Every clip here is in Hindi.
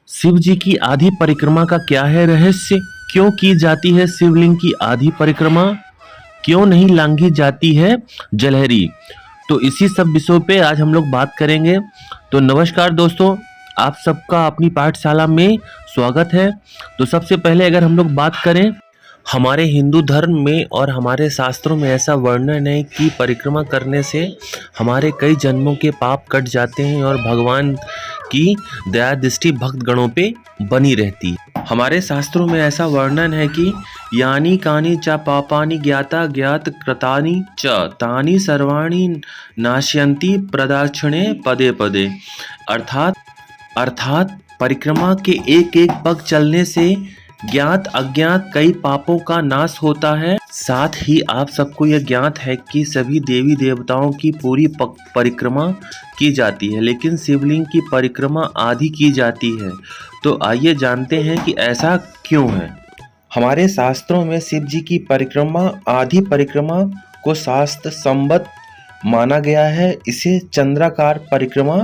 शिव जी की आधी परिक्रमा का क्या है रहस्य? क्यों की जाती है शिवलिंग की आधी परिक्रमा? क्यों नहीं लांघी जाती है जलहरी? तो इसी सब विषयों पे आज हम लोग बात करेंगे। तो नमस्कार दोस्तों, आप सबका अपनी पाठशाला में स्वागत है। तो सबसे पहले अगर हम लोग बात करें, हमारे हिंदू धर्म में और हमारे शास्त्रों में ऐसा वर्णन है कि परिक्रमा करने से हमारे कई जन्मों के पाप कट जाते हैं और भगवान की दया दृष्टि भक्त गणों पे बनी रहती है। हमारे शास्त्रों में ऐसा वर्णन है कि यानी कानी च पापानि ज्ञाता ज्ञात कृतानि च तानि सर्वाणि नाशयन्ति प्रदक्षिणे पदे पदे। अर्थात परिक्रमा के एक एक पग चलने से ज्ञात अज्ञात कई पापों का नाश होता है। साथ ही आप सबको यह ज्ञात है कि सभी देवी देवताओं की पूरी परिक्रमा की जाती है, लेकिन शिवलिंग की परिक्रमा आधी की जाती है। तो आइए जानते हैं कि ऐसा क्यों है। हमारे शास्त्रों में शिव जी की परिक्रमा आधी परिक्रमा को शास्त्र सम्मत माना गया है। इसे चंद्राकार परिक्रमा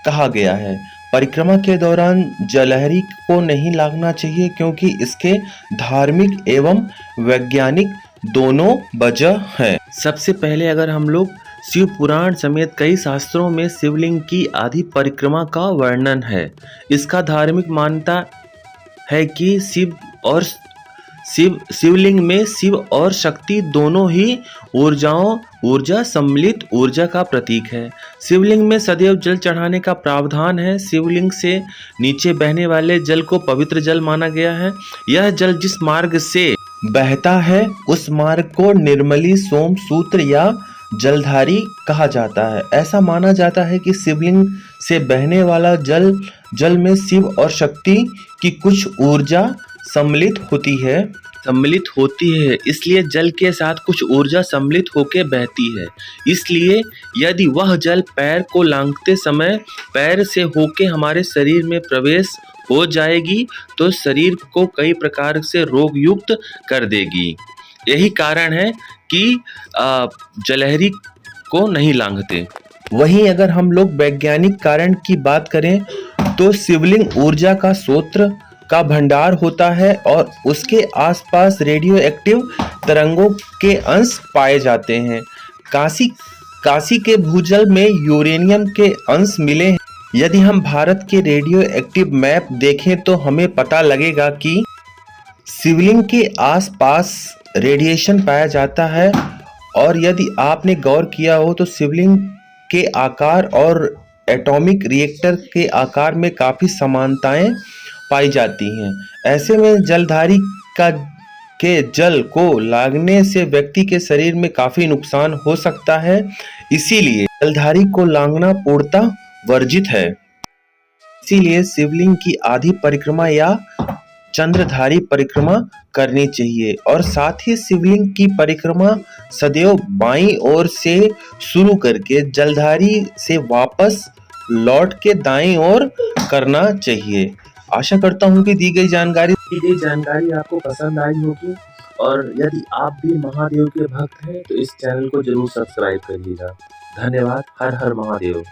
कहा गया है। परिक्रमा के दौरान जलहरी को नहीं लांघना चाहिए क्योंकि इसके धार्मिक एवं वैज्ञानिक दोनों वजह हैं। सबसे पहले अगर हम लोग शिव पुराण समेत कई शास्त्रों में शिवलिंग की आधी परिक्रमा का वर्णन है। इसका धार्मिक मान्यता है कि शिवलिंग में शिव और शक्ति दोनों ही ऊर्जा सम्मिलित ऊर्जा का प्रतीक है। शिवलिंग में सदैव जल चढ़ाने का प्रावधान है। शिवलिंग से नीचे बहने वाले जल को पवित्र जल माना गया है। यह जल जिस मार्ग से बहता है उस मार्ग को निर्मली सोम सूत्र या जलधारी कहा जाता है। ऐसा माना जाता है कि शिवलिंग से बहने वाला जल में शिव और शक्ति की कुछ ऊर्जा सम्मिलित होती है, इसलिए जल के साथ कुछ ऊर्जा सम्मिलित होकर बहती है। इसलिए यदि वह जल पैर को लांघते समय पैर से होके हमारे शरीर में प्रवेश हो जाएगी तो शरीर को कई प्रकार से रोग युक्त कर देगी। यही कारण है कि जलहरी को नहीं लांघते। वहीं अगर हम लोग वैज्ञानिक कारण की बात करें तो शिवलिंग ऊर्जा का स्रोत का भंडार होता है और उसके आसपास रेडियो एक्टिव तरंगों के अंश पाए जाते हैं। काशी के भूजल में यूरेनियम के अंश मिले हैं। यदि हम भारत के रेडियो एक्टिव मैप देखें तो हमें पता लगेगा कि शिवलिंग के आसपास रेडिएशन पाया जाता है। और यदि आपने गौर किया हो तो शिवलिंग के आकार और एटॉमिक रिएक्टर के आकार में काफी समानताएं पाई जाती हैं। ऐसे में जलधारी के जल को लागने से व्यक्ति के शरीर में काफी नुकसान हो सकता है। इसीलिए जलधारी को लांघना पूर्णतः वर्जित है। इसीलिए शिवलिंग की आधी परिक्रमा या चंद्रधारी परिक्रमा करनी चाहिए। और साथ ही शिवलिंग की परिक्रमा सदैव बाईं ओर से शुरू करके जलधारी से वापस लौट के दाईं ओर करना चाहिए। आशा करता हूँ कि दी गई जानकारी आपको पसंद आई होगी। और यदि आप भी महादेव के भक्त हैं तो इस चैनल को जरूर सब्सक्राइब करिएगा। धन्यवाद। हर हर महादेव।